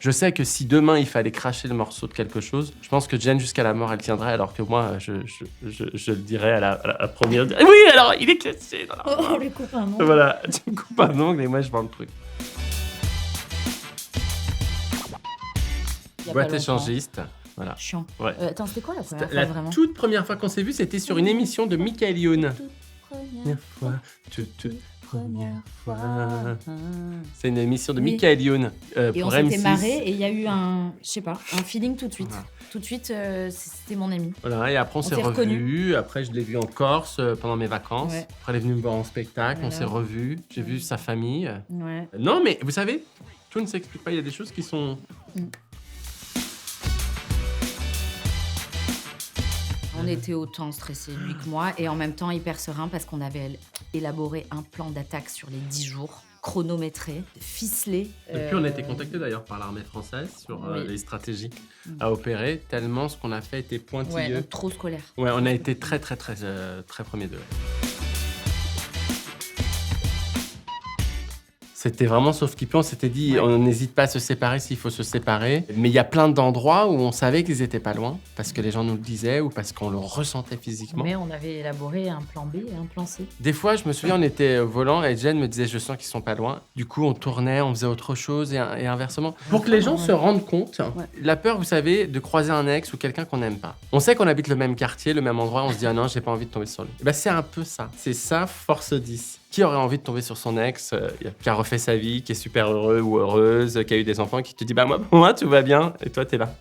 Je sais que si demain il fallait cracher le morceau de quelque chose, je pense que Jen jusqu'à la mort elle tiendrait, alors que moi je le dirais à la première. Oui, alors il est cassé dans l'armoire. Oh, les copains, non. Voilà, tu me coupes un ongle et moi je vends le truc. Il y a Boîte pas longtemps. échangiste. Voilà. Chiant. Ouais. Attends, c'était quoi la première fois La vraiment? toute première fois qu'on s'est vu, c'était sur une émission de Michael Youn. Toute Première fois, toute première fois. fois. C'est une émission de Oui. Michael Youn. Et on pour s'était M6. marré et il y a eu un, je sais pas, un feeling tout de suite. Voilà. Tout de suite, c'était mon ami. Voilà, et après on s'est s'est reconnus. revus. Après, je l'ai vu en Corse pendant mes vacances. Ouais. Après, elle est venue me voir en spectacle. On Voilà. s'est revus. J'ai vu sa famille. Ouais. Non, mais vous savez, tout ne s'explique pas. Il y a des choses qui sont. On était autant stressés, lui que moi, et en même temps hyper serein parce qu'on avait élaboré un plan d'attaque sur les 10 jours, chronométré, ficelé. Depuis, on a été contacté d'ailleurs par l'armée française sur Oui. les stratégies à opérer, tellement ce qu'on a fait était Ouais, pointilleux. donc trop scolaire. Ouais, on a été très premier degré. C'était vraiment sauf qui peut. On s'était dit, Ouais. on n'hésite pas à se séparer s'il faut se séparer. Mais il y a plein d'endroits où on savait qu'ils étaient pas loin, parce que les gens nous le disaient ou parce qu'on le ressentait physiquement. Mais on avait élaboré un plan B et un plan C. Des fois, je me souviens, on était au volant et Jen me disait, je sens qu'ils sont pas loin. Du coup, on tournait, on faisait autre chose et inversement. Pour que les gens se rendent compte, Ouais. la peur, vous savez, de croiser un ex ou quelqu'un qu'on n'aime pas. On sait qu'on habite le même quartier, le même endroit, on se dit, ah non, j'ai pas envie de tomber sur lui. Et ben, c'est un peu ça. C'est ça, force 10. Qui aurait envie de tomber sur son ex, qui a refait sa vie, qui est super heureux ou heureuse, qui a eu des enfants, qui te dit, bah moi, pour moi, tout va bien, et toi, t'es là.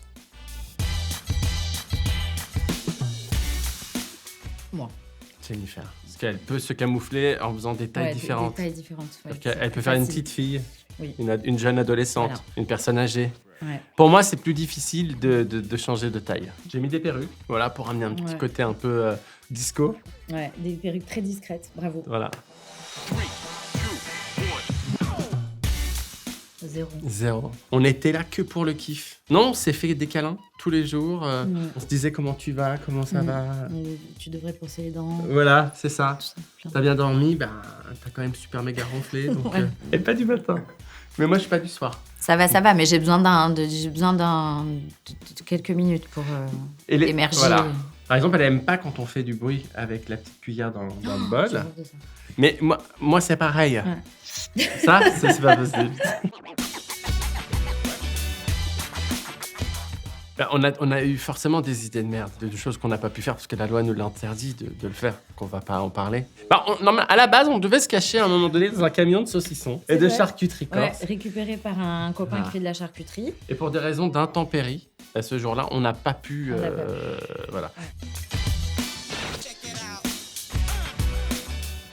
Moi. Jennifer. Parce qu'elle peut se camoufler en faisant des tailles Ouais, différentes. Des tailles différentes. Ouais, C'est-à-dire qu'elle peut faire une petite fille, Oui. une jeune adolescente, Voilà. une personne âgée. Ouais. Pour moi, c'est plus difficile de changer de taille. J'ai mis des perruques, voilà, pour amener un petit Ouais. côté un peu disco. Ouais, des perruques très discrètes. Bravo. Voilà. 0. On était là que pour le kiff. Non, on s'est fait des câlins tous les jours. On se disait comment tu vas, comment ça va. Tu devrais brosser les dents. Voilà, c'est ça. Tout ça, plein. T'as bien dormi, bah t'as quand même super méga ronflé. Donc, Ouais. Et pas du matin. Mais moi, je suis pas du soir. Ça va, mais j'ai besoin de quelques minutes pour Et émerger. Voilà. Par exemple, elle aime pas quand on fait du bruit avec la petite cuillère dans le bol. J'ai horreur de ça. Mais moi c'est pareil. Ouais. Ça, c'est pas possible. Ben, on a eu forcément des idées de merde, de choses qu'on n'a pas pu faire parce que la loi nous l'interdit de le faire, qu'on va pas en parler. Ben, non, mais à la base, on devait se cacher à un moment donné dans un camion de saucissons et C'est de vrai. charcuterie Ouais, corse. récupéré par un copain Ah. qui fait de la charcuterie. Et pour des raisons d'intempéries, à ce jour-là, on n'a pas pu. On n'a pas Voilà.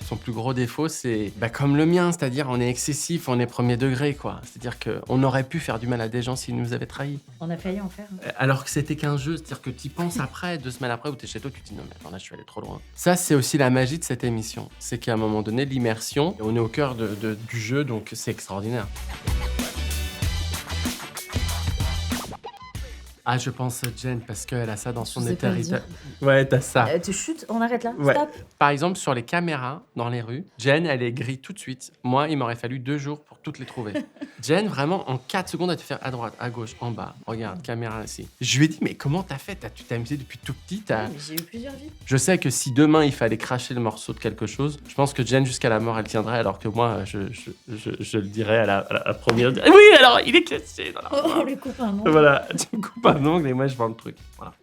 Son plus gros défaut, c'est comme le mien, c'est-à-dire on est excessif, on est premier degré, quoi. C'est-à-dire qu'on aurait pu faire du mal à des gens s'ils nous avaient trahis. On a failli en faire. Alors que c'était qu'un jeu, c'est-à-dire que tu penses après, 2 semaines après, où t'es chez toi, tu te dis non mais attends là je suis allé trop loin. Ça c'est aussi la magie de cette émission, c'est qu'à un moment donné l'immersion, on est au cœur du jeu, donc c'est extraordinaire. Ah je pense Jen parce qu'elle a ça dans son Je sais pas le éternité. dire. Ouais t'as ça. Tu chutes, on arrête là. Ouais. Stop. Par exemple, sur les caméras dans les rues, Jen, elle est grille tout de suite. Moi, il m'aurait fallu 2 jours pour toutes les trouver. Jen, vraiment, en 4 secondes, elle te fait à droite, à gauche, en bas. Regarde, caméra ici. Je lui ai dit, mais comment t'as fait? Tu t'es amusé depuis tout petit. Ouais, mais j'ai eu plusieurs vies. Je sais que si demain, il fallait cracher le morceau de quelque chose, je pense que Jen, jusqu'à la mort, elle tiendrait, alors que moi, je le dirais à la première. Oui, alors, il est cassé dans l'armoire. Oh, les copains, non. Voilà, tu me coupes un ongle et moi, je vends le truc. Voilà.